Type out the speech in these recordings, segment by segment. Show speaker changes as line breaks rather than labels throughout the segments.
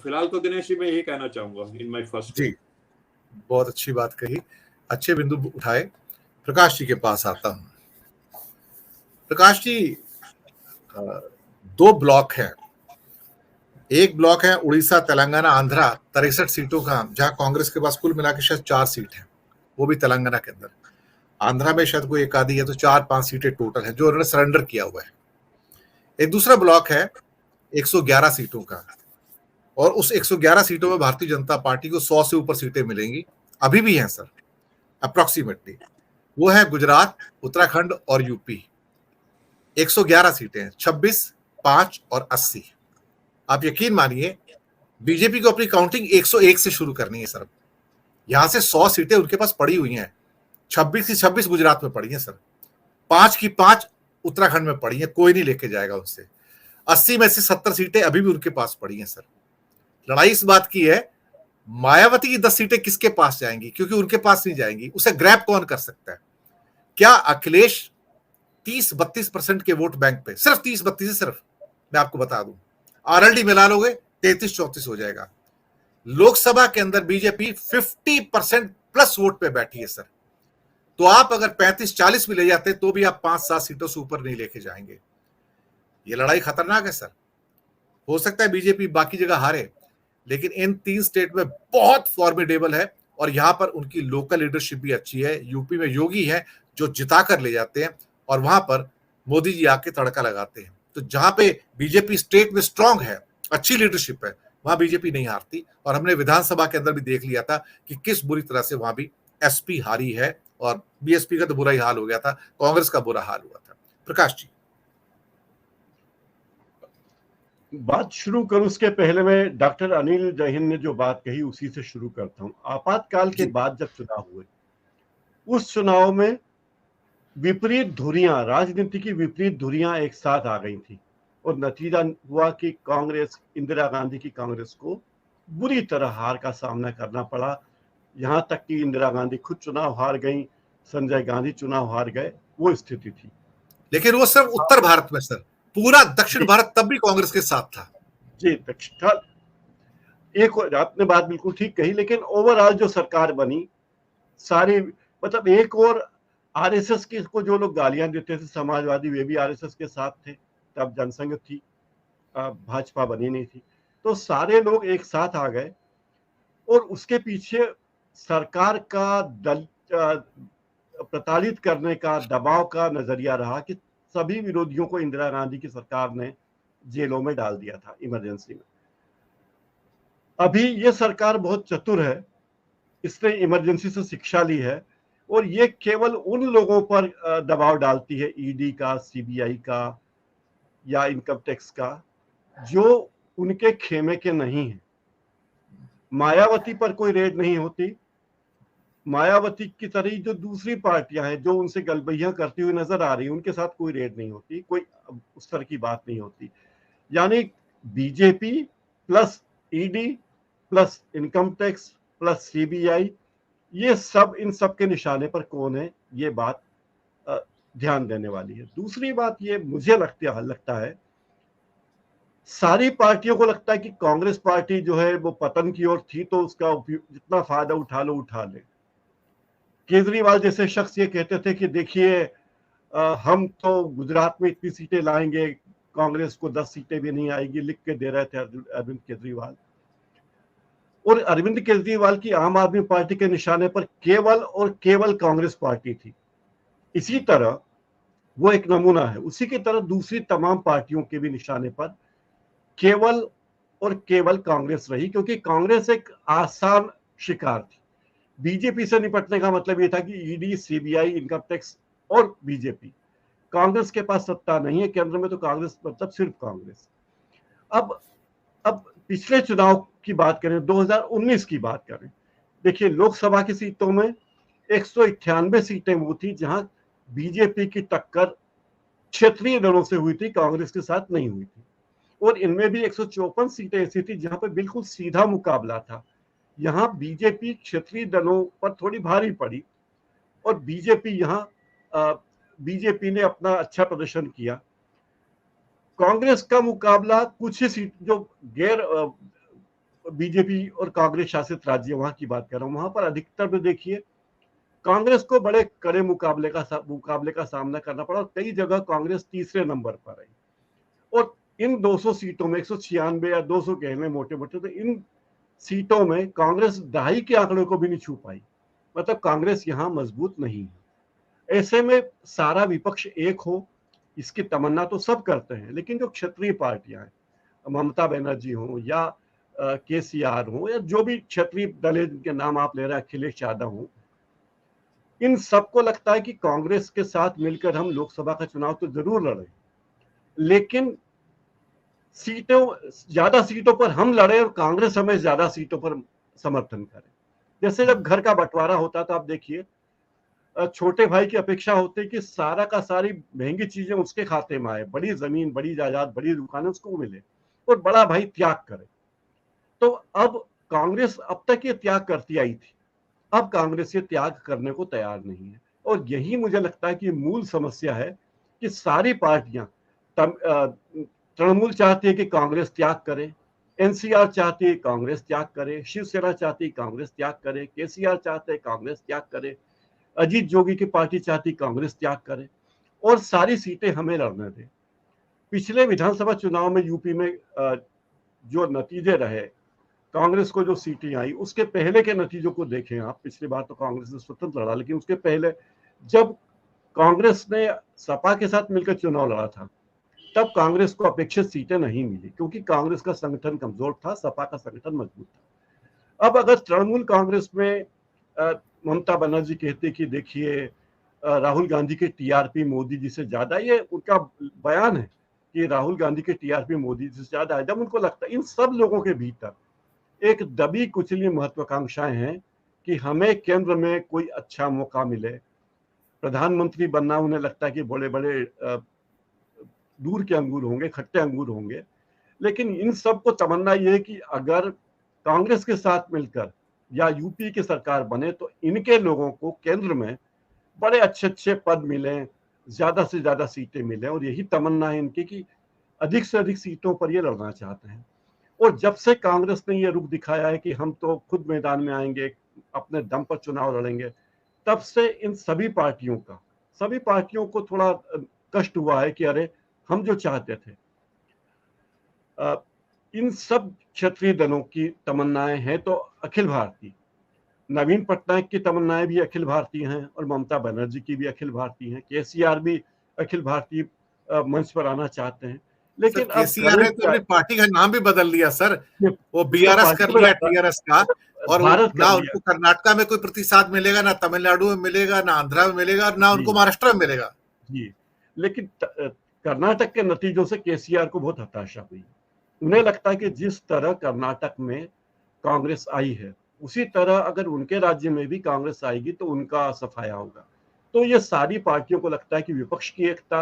फिलहाल तो दिनेश जी मैं यही कहना चाहूंगा इन माय फर्स्ट।
जी, बहुत अच्छी बात कही, अच्छे बिंदु उठाए। प्रकाश जी के पास आता हूं। प्रकाश जी, दो ब्लॉक हैं। एक ब्लॉक है उड़ीसा, तेलंगाना, आंध्रा, 63 सीटों का, जहां कांग्रेस के पास कुल मिला के शायद 4 सीट है, वो भी तेलंगाना के अंदर। आंध्रा में शायद कोई एक आधी है, तो 4-5 सीटें टोटल है जो उन्होंने सरेंडर किया हुआ है। एक दूसरा ब्लॉक है 111 सीटों का, और उस 111 सीटों में भारतीय जनता पार्टी को 100 से ऊपर सीटें मिलेंगी, अभी भी हैं सर, अप्रोक्सीमेटली। वो है गुजरात, उत्तराखंड और यूपी। 111 सीटें, 26, 5 और 80। आप यकीन मानिए, बीजेपी को अपनी काउंटिंग 101 से शुरू करनी है सर। यहां से 100 सीटें उनके पास पड़ी हुई हैं। 26 की 26 गुजरात में पड़ी हैं सर, 5 की 5 उत्तराखंड में पड़ी हैं, कोई नहीं लेके जाएगा उससे। 80 में से 70 सीटें अभी भी उनके पास पड़ी हैं सर। लड़ाई इस बात की है, मायावती की 10 सीटें किसके पास जाएंगी, क्योंकि उनके पास नहीं जाएंगी। उसे ग्रैब कौन कर सकता है? क्या अखिलेश 30-32% के वोट बैंक पे, सिर्फ 30-32, सिर्फ मैं आपको बता दूं, आरएलडी मिला लोगे 33-34 हो जाएगा। लोकसभा के अंदर बीजेपी 50% प्लस वोट पे बैठी है सर। तो आप अगर 35-40 भी ले जाते तो भी आप 5-7 सीटों से ऊपर नहीं लेके जाएंगे। ये लड़ाई खतरनाक है सर। हो सकता है बीजेपी बाकी जगह हारे, लेकिन इन 3 स्टेट में बहुत फॉर्मिडेबल है, और यहां पर उनकी लोकल लीडरशिप भी अच्छी है। यूपी में योगी है जो जिता कर ले जाते हैं, और वहां पर मोदी जी आके तड़का लगाते हैं। तो जहां पे बीजेपी स्टेट में स्ट्रांग है, अच्छी लीडरशिप है, वहां बीजेपी नहीं हारती। और हमने विधानसभा के अंदर भी देख लिया था कि किस बुरी तरह से वहां भी एसपी हारी है, और बीएसपी का तो बुरा ही हाल हो गया था, कांग्रेस का बुरा हाल हुआ था। प्रकाश जी,
बात शुरू करूं उसके पहले मैं डॉक्टर अनिल जैन ने जो बात कही उसी से शुरू करता हूं। आपातकाल के बाद जब चुनाव हुए, उस चुनाव में विपरीत धुरियां, राजनीति की विपरीत धुरियां एक साथ आ गई थी, और नतीजा हुआ कि कांग्रेस, इंदिरा गांधी की कांग्रेस को बुरी तरह हार का सामना करना पड़ा। यहां तक कि इंदिरा गांधी खुद चुनाव हार गई, संजय गांधी चुनाव हार गए, वो स्थिति थी।
लेकिन वो सिर्फ उत्तर भारत में सर, पूरा दक्षिण भारत तब भी कांग्रेस के साथ था।
जी, दक्षिण, एक आपने बात बिल्कुल ठीक कही, लेकिन ओवरऑल जो सरकार बनी, सारी, मतलब एक और आरएसएस की को जो लोग गालियां देते थे समाजवादी, वे भी आरएसएस के साथ थे, तब जनसंघ थी, भाजपा बनी नहीं थी। तो सारे लोग एक साथ आ गए, और उसके पीछे सरकार का दल प्रताड़ित करने का, दबाव का नजरिया रहा कि सभी विरोधियों को इंदिरा गांधी की सरकार ने जेलों में डाल दिया था इमरजेंसी में। अभी ये सरकार बहुत चतुर है, इसने इमरजेंसी से शिक्षा ली है, और ये केवल उन लोगों पर दबाव डालती है, ईडी का, सीबीआई का या इनकम टैक्स का, जो उनके खेमे के नहीं है। मायावती पर कोई रेड नहीं होती। मायावती की तरह जो दूसरी पार्टियां हैं जो उनसे गलबैया करती हुई नजर आ रही है, उनके साथ कोई रेड नहीं होती, कोई उस तरह की बात नहीं होती। यानी BJP plus ED plus income tax plus CBI, ये सब, इन सब के निशाने पर कौन है, ये बात ध्यान देने वाली है। दूसरी बात ये मुझे लगता है, सारी पार्टियों को लगता है कि कांग्रेस पार्टी जो है वो पतन की ओर थी, तो उसका जितना फायदा उठा लो उठा ले। केजरीवाल जैसे शख्स ये कहते थे कि देखिए, हम तो गुजरात में इतनी सीटें लाएंगे, कांग्रेस को 10 सीटें भी नहीं आएगी, लिख के दे रहे थे अरविंद केजरीवाल। और अरविंद केजरीवाल की आम आदमी पार्टी के निशाने पर केवल और केवल कांग्रेस पार्टी थी। इसी तरह वो एक नमूना है, उसी की तरह दूसरी तमाम पार्टियों के भी निशाने पर केवल और केवल कांग्रेस रही, क्योंकि कांग्रेस एक आसान शिकार थी। बीजेपी से निपटने का मतलब ये था कि ईडी, सीबीआई, इनकम टैक्स और बीजेपी। कांग्रेस के पास सत्ता नहीं है केंद्र में, तो कांग्रेस मतलब सिर्फ कांग्रेस। अब पिछले चुनाव की बात करें, 2019 की बात करें, देखिए लोकसभा की सीटों में 198 सीटें वो थी जहां बीजेपी की टक्कर क्षेत्रीय दलों से हुई थी, कांग्रेस के साथ नहीं हुई थी। और इनमें भी 154 सीटें ऐसी थी जहां पर बिल्कुल सीधा मुकाबला था। यहां बीजेपी क्षेत्रीय दलों पर थोड़ी भारी पड़ी, और बीजेपी ने अपना अच्छा प्रदर्शन किया। कांग्रेस का मुकाबला कुछ ही सीट जो गैर बीजेपी और कांग्रेस शासित राज्य वहां की बात कर रहा हूं, वहां पर अधिकतर में देखिए कांग्रेस को बड़े कड़े मुकाबले का सामना करना पड़ा और कई जगह कांग्रेस तीसरे नंबर पर रही। और इन 200 सीटों में 196 या 200 कह लें मोटे मोटे, तो इन सीटों में कांग्रेस दहाई के आंकड़े को भी नहीं छू पाई। मतलब कांग्रेस यहां मजबूत नहीं है। ऐसे में सारा विपक्ष एक हो इसकी तमन्ना तो सब करते हैं, लेकिन जो क्षेत्रीय पार्टियां हैं, ममता बनर्जी हो या केसीआर हो या जो भी क्षेत्रीय दल के नाम आप ले रहे हैं, अखिलेश यादव हो, इन सबको लगता है कि कांग्रेस के साथ मिलकर हम लोकसभा का चुनाव तो जरूर लड़े, लेकिन ज्यादा सीटों पर हम लड़े और कांग्रेस हमें ज्यादा सीटों पर समर्थन करे। जैसे जब घर का बंटवारा होता तो आप देखिए छोटे भाई की अपेक्षा होती है कि सारा का सारी महंगी चीजें उसके खाते में आए, बड़ी जमीन, बड़ी जायदाद, बड़ी दुकानें उसको मिले और बड़ा भाई त्याग करे। तो अब कांग्रेस अब तक ये त्याग करती आई थी, अब कांग्रेस ये त्याग करने को तैयार नहीं है। और यही मुझे लगता है कि मूल समस्या है कि सारी पार्टियां, तृणमूल चाहती है कि कांग्रेस त्याग करे, एनसीआर चाहती है कांग्रेस त्याग करे, शिवसेना चाहती है कांग्रेस त्याग करे, केसीआर चाहते हैं कांग्रेस त्याग करे, अजीत जोगी की पार्टी चाहती कांग्रेस त्याग करे और सारी सीटें हमें लड़ने दे। पिछले विधानसभा चुनाव में यूपी में जो नतीजे रहे, कांग्रेस को जो सीटें आई, उसके पहले के नतीजों को देखें आप। पिछली बार तो कांग्रेस ने स्वतंत्र लड़ा, लेकिन उसके पहले जब कांग्रेस ने सपा के साथ मिलकर चुनाव लड़ा था तब कांग्रेस को अपेक्षित सीटें नहीं मिली, क्योंकि कांग्रेस का संगठन कमजोर था, सपा का संगठन मजबूत था। अब अगर तृणमूल कांग्रेस में ममता बनर्जी कहते कि देखिए राहुल गांधी के टीआरपी मोदी जी से ज्यादा, ये उनका बयान है कि राहुल गांधी के टीआरपी मोदी जी से ज्यादा है, जब उनको लगता है इन सब लोगों के भीतर एक दबी कुचली महत्वाकांक्षाएं हैं कि हमें केंद्र में कोई अच्छा मौका मिले, प्रधानमंत्री बनना उन्हें लगता है कि बड़े बड़े दूर के अंगूर होंगे, खट्टे अंगूर होंगे। लेकिन इन सब को तमन्ना ये है कि अगर कांग्रेस के साथ मिलकर या यूपी की सरकार बने तो इनके लोगों को केंद्र में बड़े अच्छे अच्छे पद मिले, ज्यादा से ज्यादा सीटें मिले, और यही तमन्ना है इनकी कि अधिक से अधिक सीटों पर ये लड़ना चाहते हैं। और जब से कांग्रेस ने ये रुख दिखाया है कि हम तो खुद मैदान में आएंगे, अपने दम पर चुनाव लड़ेंगे, तब से इन सभी पार्टियों को थोड़ा कष्ट हुआ है कि अरे हम जो चाहते थे। इन सब क्षेत्रीय दलों की तमन्नाएं हैं तो अखिल भारतीय, नवीन पटनायक की तमन्नाएं भी अखिल भारतीय हैं और ममता बनर्जी की भी अखिल भारतीय हैं, केसीआर भी अखिल भारतीय मंच पर आना चाहते हैं। लेकिन अब
केसीआर ने तो अपनी पार्टी का नाम भी बदल दिया सर, वो बीआरएस कर लिया, टीआरएस का, और ना उनको कर्नाटका में कोई प्रतिशत मिलेगा, ना तमिलनाडु में मिलेगा, ना आंध्रा में मिलेगा, और ना उनको महाराष्ट्र में मिलेगा
जी। लेकिन कर्नाटक के नतीजों से केसीआर को बहुत हताशा हुई। उन्हें लगता है कि जिस तरह कर्नाटक में कांग्रेस आई है उसी तरह अगर उनके राज्य में भी कांग्रेस आएगी तो उनका सफाया होगा। तो ये सारी पार्टियों को लगता है कि विपक्ष की एकता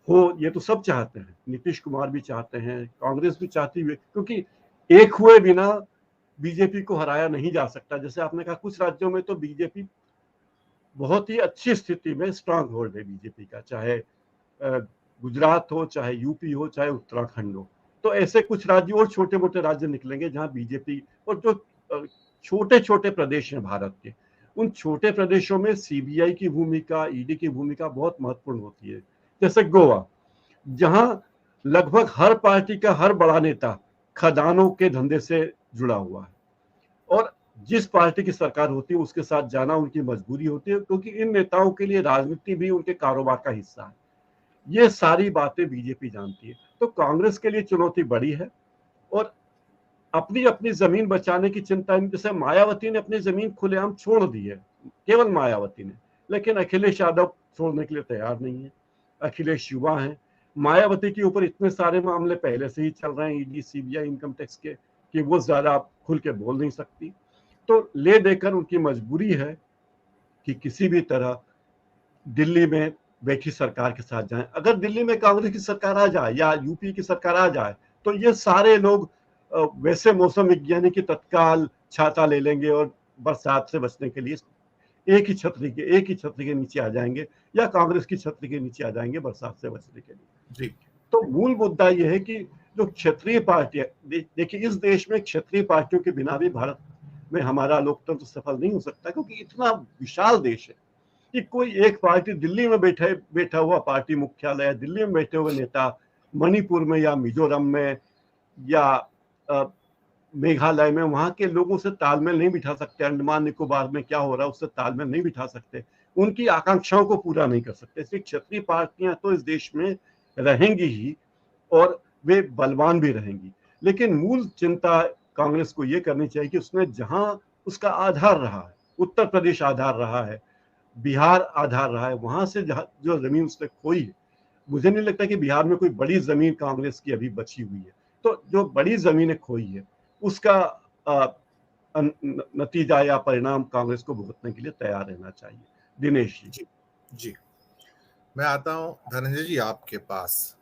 हो, ये तो सब चाहते हैं, नीतीश कुमार भी चाहते हैं, कांग्रेस भी चाहती है, क्योंकि एक हुए बिना बीजेपी को हराया नहीं जा सकता। जैसे आपने कहा कुछ राज्यों में तो बीजेपी बहुत ही अच्छी स्थिति में स्ट्रांग होल्ड है बीजेपी का, चाहे गुजरात हो, चाहे यूपी हो, चाहे उत्तराखंड हो। तो ऐसे कुछ राज्य और छोटे मोटे राज्य निकलेंगे जहां बीजेपी, और जो छोटे छोटे प्रदेश हैं भारत के, उन छोटे प्रदेशों में सीबीआई की भूमिका, ईडी की भूमिका बहुत महत्वपूर्ण होती है। जैसे गोवा, जहां लगभग हर पार्टी का हर बड़ा नेता खदानों के धंधे से जुड़ा हुआ है, और जिस पार्टी की सरकार होती है उसके साथ जाना उनकी मजबूरी होती है, क्योंकि इन नेताओं के लिए राजनीति भी उनके कारोबार का हिस्सा है। ये सारी बातें बीजेपी जानती है। तो कांग्रेस के लिए चुनौती बड़ी है और अपनी अपनी जमीन बचाने की चिंता, जैसे मायावती ने अपनी जमीन खुलेआम छोड़ दी है, केवल मायावती ने, लेकिन अखिलेश यादव छोड़ने के लिए तैयार नहीं है। अखिलेश युवा हैं, मायावती के ऊपर इतने सारे मामले पहले से ही चल रहे हैं, ईडी, सीबीआई, इनकम टैक्स के, कि वो ज्यादा खुल के बोल नहीं सकती। तो ले देकर उनकी मजबूरी है कि किसी भी तरह दिल्ली में बैठी सरकार के साथ जाएं। अगर दिल्ली में कांग्रेस की सरकार आ जाए या यूपी की सरकार आ जाए तो ये सारे लोग वैसे मौसम विज्ञानी की तत्काल छाता ले लेंगे और बरसात से बचने के लिए एक ही छतरी के नीचे आ जाएंगे, या कांग्रेस की छतरी के नीचे आ जाएंगे बरसात से बचने के लिए।
जी।
तो मूल मुद्दा यह है कि जो क्षेत्रीय पार्टियां, देखिए इस देश में क्षेत्रीय पार्टियों के बिना भी भारत में हमारा लोकतंत्र सफल नहीं हो सकता, क्योंकि इतना विशाल देश है कि कोई एक पार्टी दिल्ली में बैठा हुआ पार्टी मुख्यालय, दिल्ली में बैठे हुए नेता मणिपुर में या मिजोरम में या मेघालय में वहां के लोगों से तालमेल नहीं बिठा सकते, अंडमान निकोबार में क्या हो रहा है उससे तालमेल नहीं बिठा सकते, उनकी आकांक्षाओं को पूरा नहीं कर सकते। इसलिए क्षेत्रीय पार्टियां तो इस देश में रहेंगी ही और वे बलवान भी रहेंगी, लेकिन मूल चिंता कांग्रेस को यह करनी चाहिए कि उसने जहां उसका आधार रहा है, उत्तर प्रदेश आधार रहा है, बिहार आधार रहा है, वहां से जो जमीन उसने खोई है, मुझे नहीं लगता कि बिहार में कोई बड़ी जमीन कांग्रेस की अभी बची हुई है। तो जो बड़ी जमीनें खोई है उसका नतीजा या परिणाम कांग्रेस को भुगतने के लिए तैयार रहना चाहिए। दिनेश जी।
जी, मैं आता हूं धनंजय जी आपके पास।